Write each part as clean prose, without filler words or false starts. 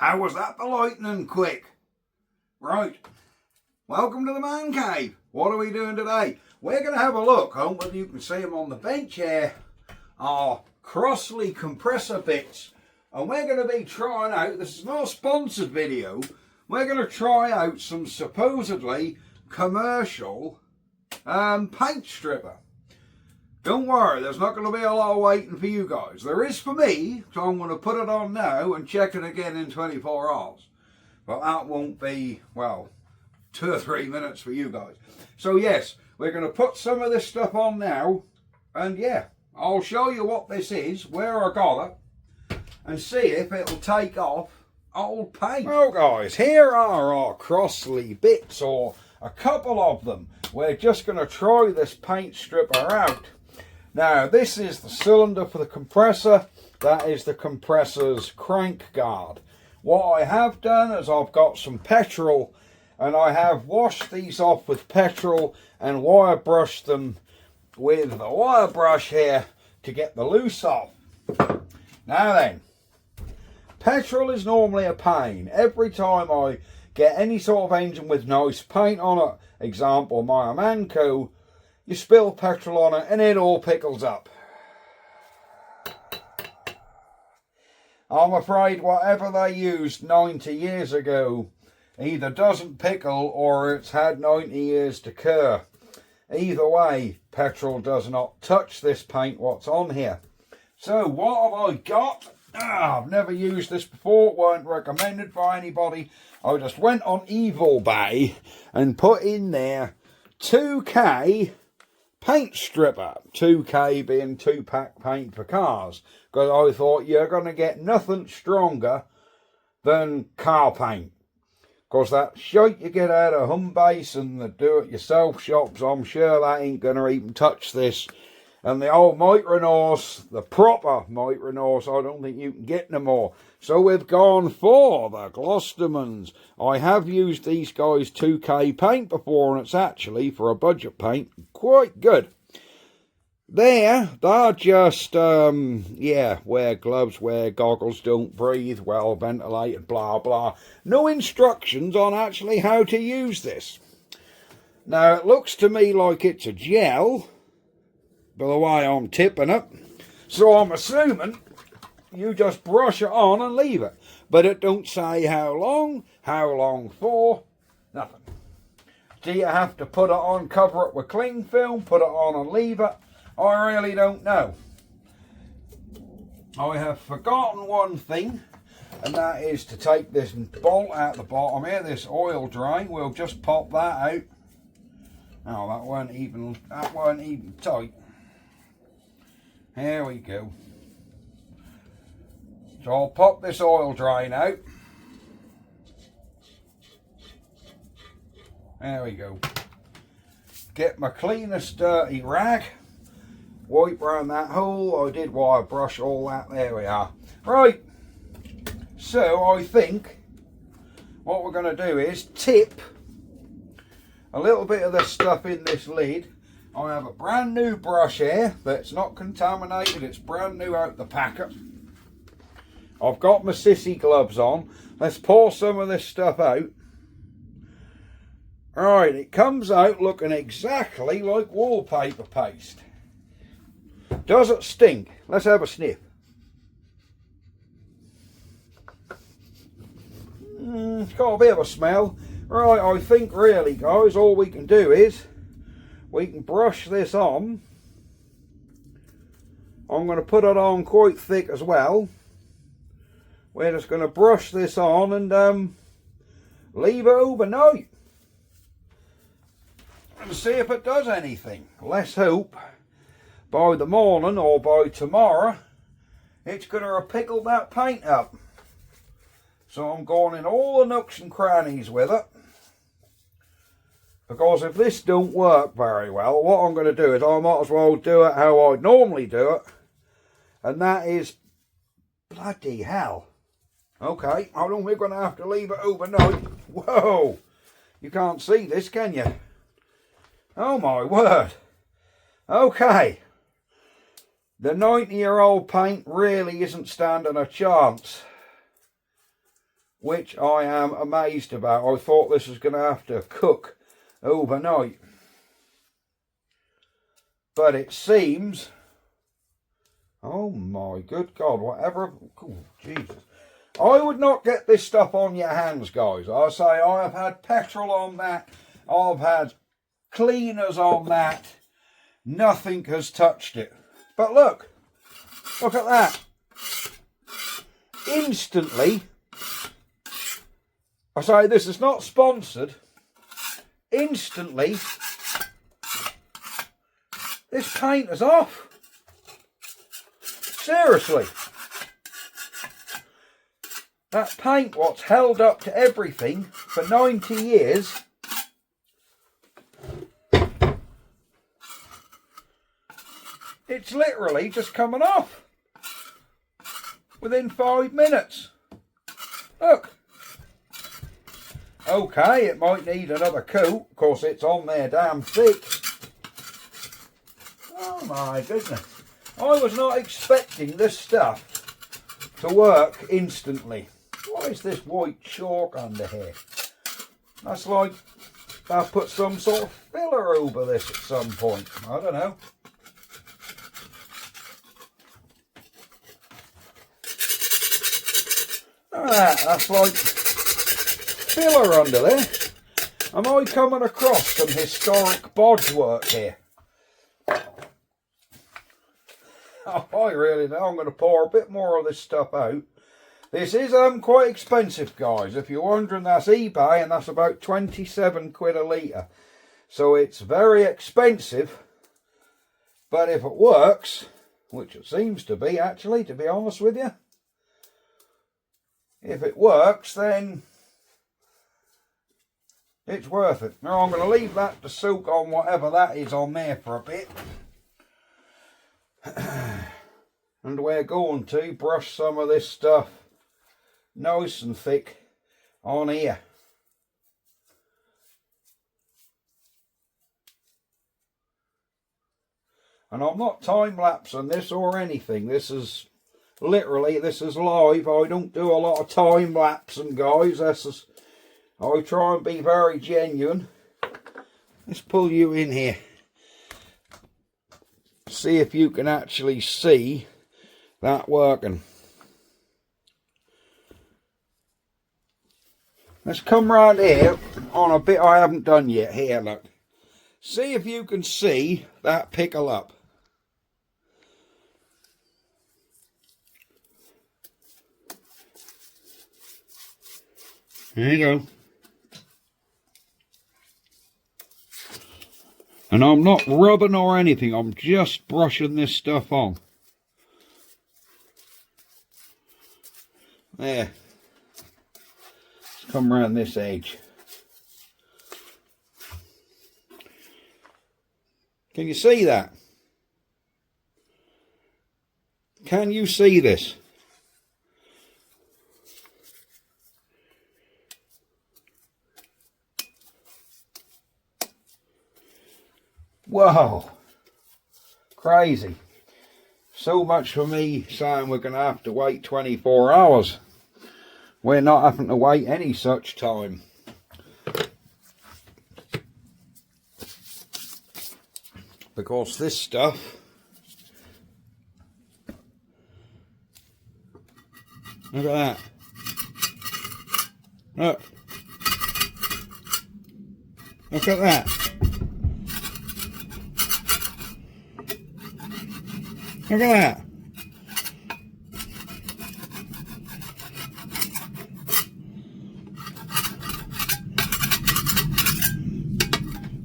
How was that for lightning quick? Right, welcome to the man cave. What are we doing today? We're going to have a look on whether you can see them on the bench here. Our Crossley compressor bits. And we're going to be trying out, this is not a sponsored video, we're going to try out some supposedly commercial paint stripper. Don't worry, there's not going to be a lot of waiting for you guys. There is for me, so I'm going to put it on now and check it again in 24 hours. But that won't be, well, 2 or 3 minutes for you guys. So yes, we're going to put some of this stuff on now. And yeah, I'll show you what this is, where I got it, and see if it'll take off old paint. Well guys, here are our Crossley bits, or a couple of them. We're just going to try this paint stripper out. Now this is the cylinder for the compressor. That is the compressor's crank guard. What I have done is I've got some petrol and I have washed these off with petrol and wire brushed them with the wire brush here to get the loose off. Now then, petrol is normally a pain. Every time I get any sort of engine with nice paint on it, example my Amanco, you spill petrol on it and it all pickles up. I'm afraid whatever they used 90 years ago either doesn't pickle or it's had 90 years to cure. Either way, petrol does not touch this paint what's on here. So what have I got? I've never used this before, weren't recommended by anybody. I just went on eBay and put in there 2K paint stripper. 2K being 2-pack paint for cars. Because I thought you're going to get nothing stronger than car paint. Because that shite you get out of home base and the do-it-yourself shops, I'm sure that ain't going to even touch this. And the old Micronauts, the proper Micronauts, I don't think you can get no more. So we've gone for the Gloucestermans. I have used these guys 2K paint before, and it's actually, for a budget paint, quite good. They're just, yeah, wear gloves, wear goggles, don't breathe, well ventilated, blah, blah. No instructions on actually how to use this. Now, it looks to me like it's a gel, by the way I'm tipping it. So I'm assuming you just brush it on and leave it. But it don't say how long for, nothing. Do you have to put it on, cover it with cling film, put it on and leave it? I really don't know. I have forgotten one thing, and that is to take this bolt out the bottom here, this oil drain. We'll just pop that out. Oh, that weren't even tight. Here we go. So I'll pop this oil drain out. There we go. Get my cleanest dirty rag. Wipe around that hole. I did wire brush all that. There we are. Right. So I think what we're going to do is tip a little bit of this stuff in this lid. I have a brand new brush here that's not contaminated. It's brand new out the packet. I've got my sissy gloves on. Let's pour some of this stuff out. Right, it comes out looking exactly like wallpaper paste. Does it stink? Let's have a sniff. It's got a bit of a smell. Right, I think really, guys, all we can do is we can brush this on. I'm going to put it on quite thick as well. We're just going to brush this on and leave it overnight. And see if it does anything. Let's hope by the morning or by tomorrow it's going to have pickled that paint up. So I'm going in all the nooks and crannies with it. Because if this don't work very well, what I'm going to do is I might as well do it how I'd normally do it. And that is, bloody hell. Okay, I don't think we're going to have to leave it overnight. Whoa, you can't see this, can you? Oh my word. Okay. The 90-year-old paint really isn't standing a chance. which I am amazed about. I thought this was going to have to cook overnight, but it seems, oh my good God, whatever, oh, Jesus. I would not get this stuff on your hands, guys. I say I have had petrol on that, I've had cleaners on that, nothing has touched it. But look at that. Instantly, I say this is not sponsored, instantly this paint is off. Seriously. That paint, what's held up to everything for 90 years, it's literally just coming off within 5 minutes. Look. Okay, it might need another coat. Of course, it's on there damn thick. Oh my goodness. I was not expecting this stuff to work instantly. What is this white chalk under here? That's like I've put some sort of filler over this at some point. I don't know. That's like filler under there. Am I coming across some historic bodge work here? Oh, I really know. I'm going to pour a bit more of this stuff out. This is quite expensive, guys. If you're wondering, that's eBay, and that's about 27 quid a litre. So it's very expensive. But if it works, which it seems to be actually, to be honest with you, if it works, then it's worth it. Now I'm going to leave that to soak on whatever that is on there for a bit. And we're going to brush some of this stuff nice and thick on here. And I'm not time-lapsing this or anything. This is literally, this is live. I don't do a lot of time-lapsing, guys. I try and be very genuine. Let's pull you in here. See if you can actually see that working. Let's come round here on a bit I haven't done yet. Here, look. See if you can see that pickle up. There you go. And I'm not rubbing or anything, I'm just brushing this stuff on. There. Let's come around this edge. Can you see that? Can you see this? Whoa, crazy. So much for me saying we're going to have to wait 24 hours. We're not having to wait any such time. Because this stuff, look at that. Look. Look at that. Look at that.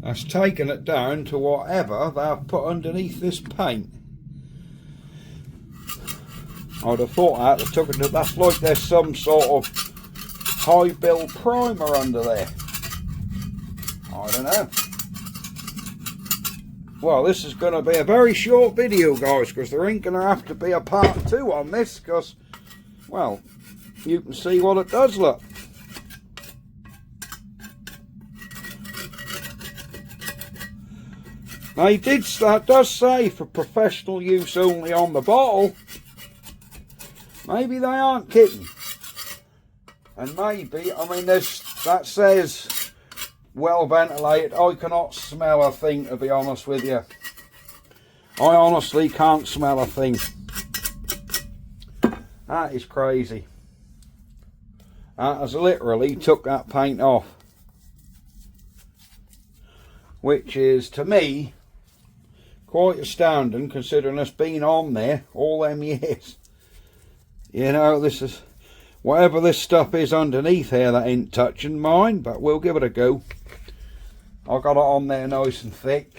That's taken it down to whatever they've put underneath this paint. I'd have thought that they took it to, that's like there's some sort of high build primer under there. I don't know. Well, this is going to be a very short video, guys, because there ain't going to have to be a part 2 on this, because, well, you can see what it does look. Now, that does say for professional use only on the bottle. Maybe they aren't kidding. And maybe, I mean, that says well ventilated. I cannot smell a thing, to be honest with you. I honestly can't smell a thing. That is crazy. That has literally took that paint off. Which is, to me, quite astounding, considering it's been on there all them years. You know, this is, whatever this stuff is underneath here, that ain't touching mine, but we'll give it a go. I got it on there nice and thick.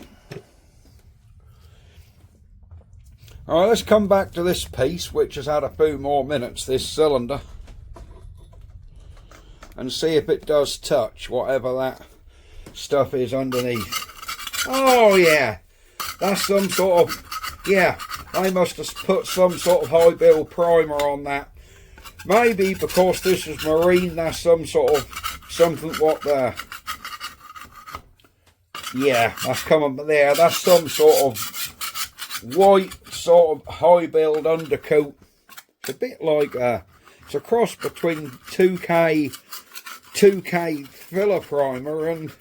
Alright, let's come back to this piece, which has had a few more minutes, this cylinder, and see if it does touch whatever that stuff is underneath. Oh yeah, that's some sort of, yeah, I must have put some sort of high build primer on that. Maybe because this is marine, that's some sort of something what there. Yeah, that's coming there. That's some sort of white sort of high build undercoat. It's a bit like it's a cross between 2K filler primer and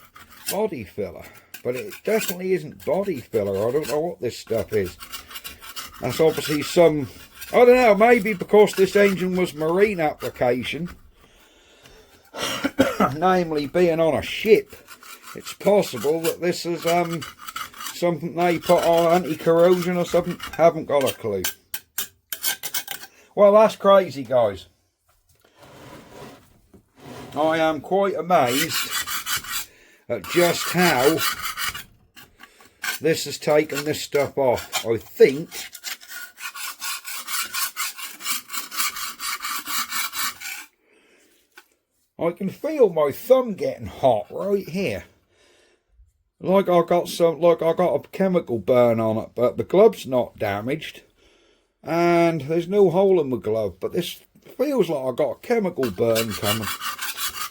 body filler, but it definitely isn't body filler. I don't know what this stuff is. That's obviously some, I don't know, maybe because this engine was marine application, namely being on a ship, it's possible that this is something they put on anti-corrosion or something. Haven't got a clue. Well, that's crazy, guys. I am quite amazed at just how this has taken this stuff off. I think I can feel my thumb getting hot right here. Like I got a chemical burn on it, but the glove's not damaged. And there's no hole in the glove, but this feels like I got a chemical burn coming.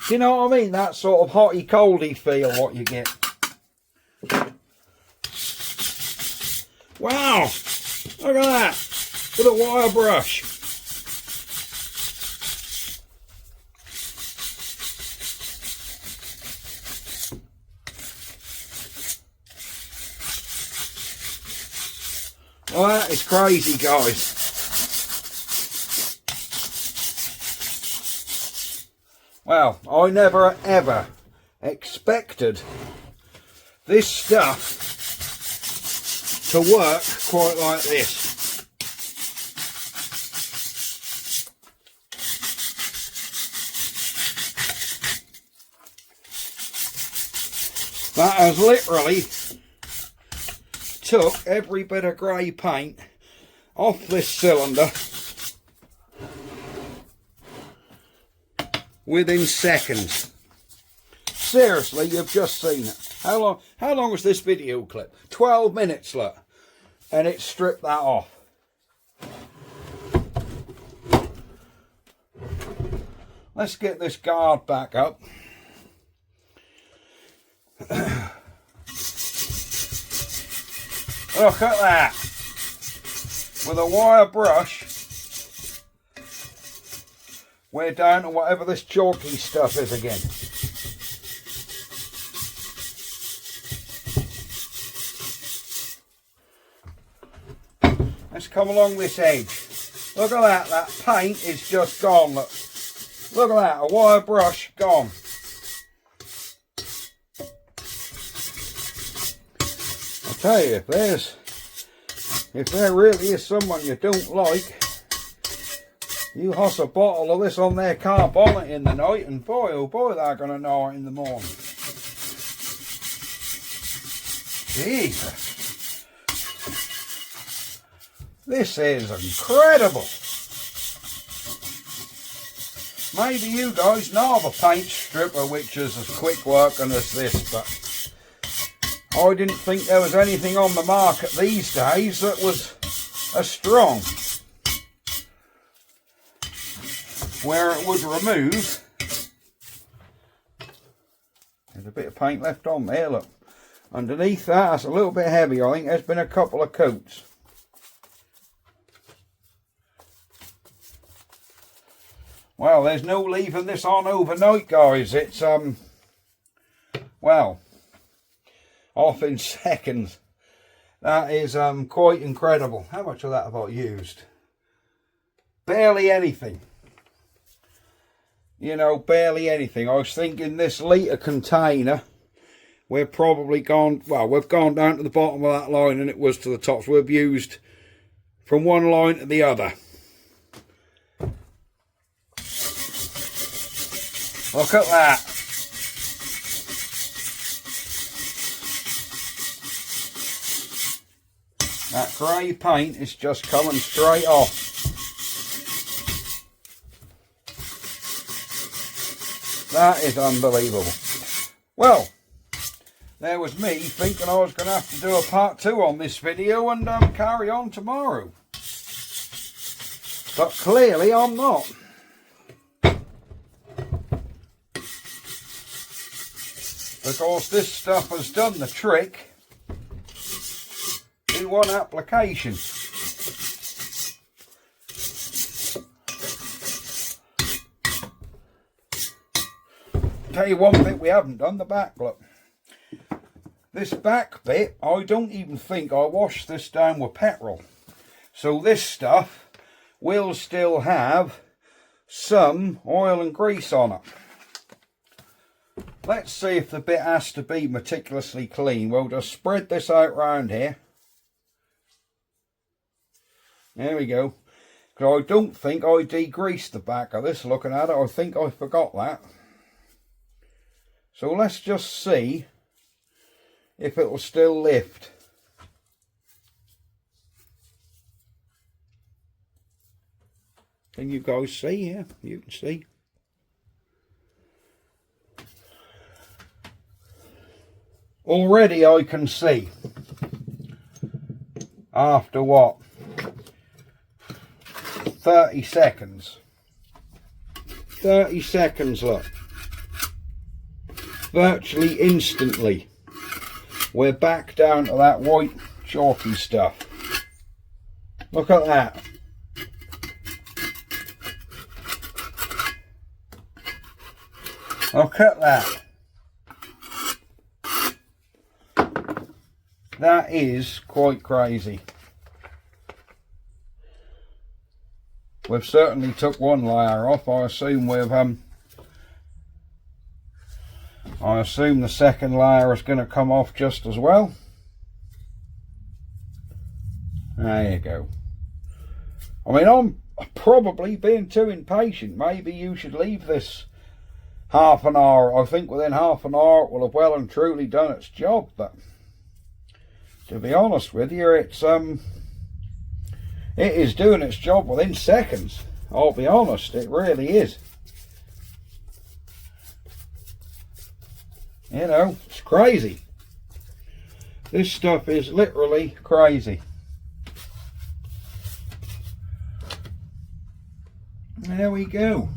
Do you know what I mean? That sort of hotty coldy feel what you get. Wow! Look at that! With a wire brush. Well, that is crazy, guys. Well, I never ever expected this stuff to work quite like this. That has literally took every bit of grey paint off this cylinder within seconds. Seriously, you've just seen it. How long was this video clip? 12 minutes, look. And it stripped that off. Let's get this guard back up. Look at that. With a wire brush, we're down to whatever this chalky stuff is again. Let's come along this edge. Look at that, that paint is just gone. Look at that, a wire brush gone. I'll tell you, if there really is someone you don't like, you hoss a bottle of this on their car bonnet in the night, and boy oh boy, they're going to know it in the morning. Jesus. This is incredible. Maybe you guys know of a paint stripper which is as quick working as this, but I didn't think there was anything on the market these days that was as strong, where it would remove. There's a bit of paint left on there, look. Underneath that, that's a little bit heavy. I think there's been a couple of coats. Well, there's no leaving this on overnight, guys. It's, well, off in seconds. That is quite incredible. How much of that have I used? Barely anything. You know, barely anything. I was thinking this litre container, we've probably gone, well, we've gone down to the bottom of that line and it was to the top. So we've used from one line to the other. Look at that. That grey paint is just coming straight off. That is unbelievable. Well, there was me thinking I was going to have to do a part 2 on this video and carry on tomorrow. But clearly I'm not. Because this stuff has done the trick in one application. Tell you one thing we haven't done, the back, look. This back bit, I don't even think I washed this down with petrol. So this stuff will still have some oil and grease on it. Let's see if the bit has to be meticulously clean. We'll just spread this out round here. There we go. Because I don't think I degreased the back of this. Looking at it, I think I forgot that. So let's just see if it will still lift. Can you guys see? Yeah, you can see. Already I can see, after what, 30 seconds, look, virtually instantly, we're back down to that white chalky stuff. Look at that. Look at that. That is quite crazy. We've certainly took one layer off. I assume we've I assume the second layer is going to come off just as well. There you go. I mean, I'm probably being too impatient. Maybe you should leave this half an hour. I think within half an hour it will have well and truly done its job, but to be honest with you, it is doing its job within seconds. I'll be honest, it really is. You know, it's crazy. This stuff is literally crazy. There we go.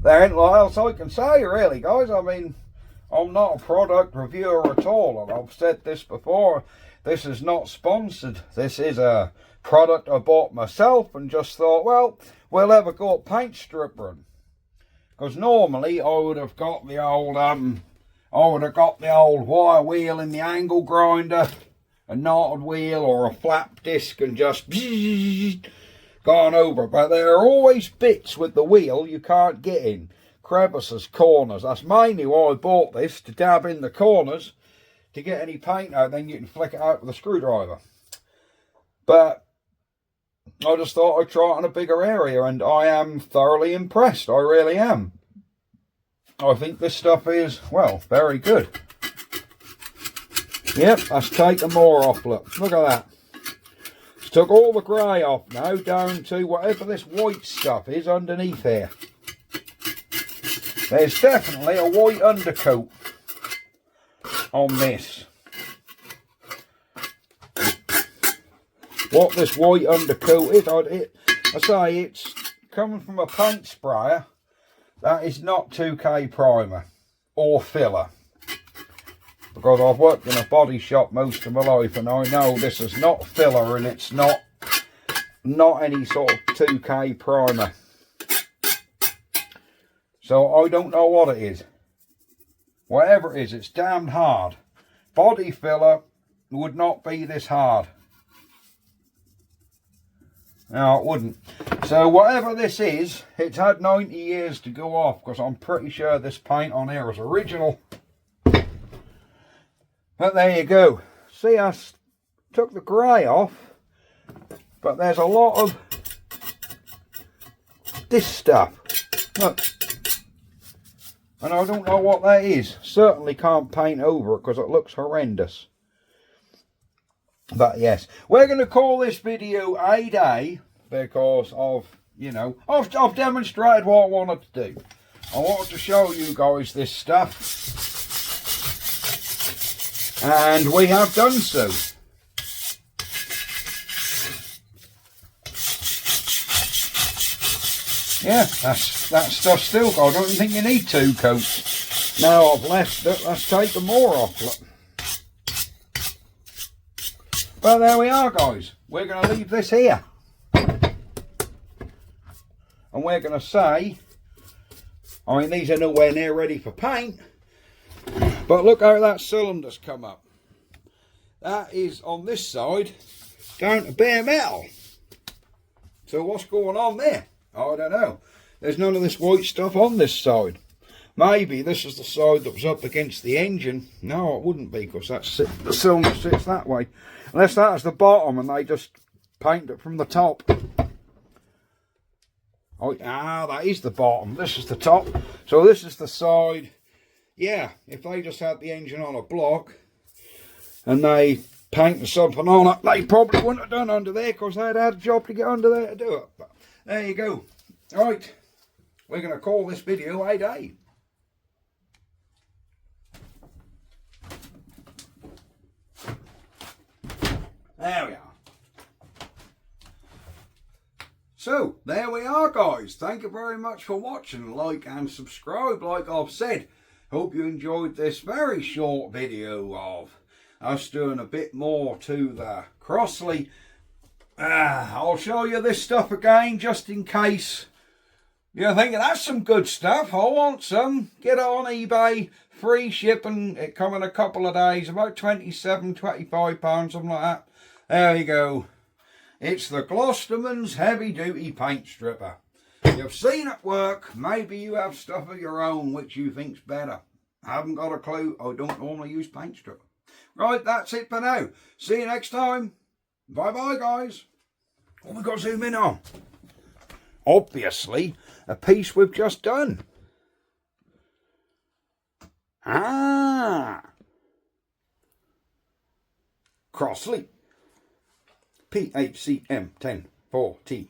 There ain't a lot else I can say, really, guys. I mean, I'm not a product reviewer at all, and I've said this before. This is not sponsored. This is a product I bought myself and just thought, well, we'll have a go at paint strippering. Because normally I would have got the old wire wheel in the angle grinder, a knotted wheel or a flap disc, and just gone over. But there are always bits with the wheel you can't get in. Crevices, corners. That's mainly why I bought this, to dab in the corners to get any paint out, then you can flick it out with a screwdriver. But I just thought I'd try it on a bigger area, and I am thoroughly impressed. I really am. I think this stuff is, well, very good. Yep, that's taken more off. Look at that. It's took all the grey off now, down to whatever this white stuff is underneath here. There's definitely a white undercoat on this. What this white undercoat is, I say it's coming from a paint sprayer. That is not 2K primer or filler. Because I've worked in a body shop most of my life and I know this is not filler and it's not any sort of 2K primer. So I don't know what it is. Whatever it is, it's damned hard. Body filler would not be this hard. No, it wouldn't. So whatever this is, it's had 90 years to go off, because I'm pretty sure this paint on here is original. But there you go. See, I took the grey off, but there's a lot of this stuff. Look. And I don't know what that is. Certainly can't paint over it because it looks horrendous. But yes, we're going to call this video a day because of, you know, I've demonstrated what I wanted to do. I wanted to show you guys this stuff. And we have done so. Yeah, that stuff's still got. I don't even think you need 2 coats. Now I've left it, let's take the more off. Look. But there we are, guys. We're going to leave this here. And we're going to say, I mean, these are nowhere near ready for paint. But look how that cylinder's come up. That is on this side down to bare metal. So what's going on there? I don't know. There's none of this white stuff on this side. Maybe this is the side that was up against the engine. No, it wouldn't be, because the cylinder sits that way. Unless that is the bottom and they just paint it from the top. Oh, that is the bottom. This is the top. So this is the side. Yeah, if they just had the engine on a block and they painted something on it, they probably wouldn't have done under there, because they'd had a job to get under there to do it. But there you go. Right, we're going to call this video a day. There we are. So, there we are, guys. Thank you very much for watching. Like and subscribe, like I've said. Hope you enjoyed this very short video of us doing a bit more to the Crossley. I'll show you this stuff again, just in case you're thinking, that's some good stuff, I want some. Get it on eBay, free shipping. It come in a couple of days, about 27, 25 pounds, something like that. There you go. It's the Gloucesterman's heavy duty paint stripper. You've seen it work. Maybe you have stuff of your own which you think's better. I haven't got a clue. I don't normally use paint stripper. Right, that's it for now. See you next time. Bye bye, guys. What have we got to zoom in on? Obviously, a piece we've just done. Crossley. PHCM 10 4T.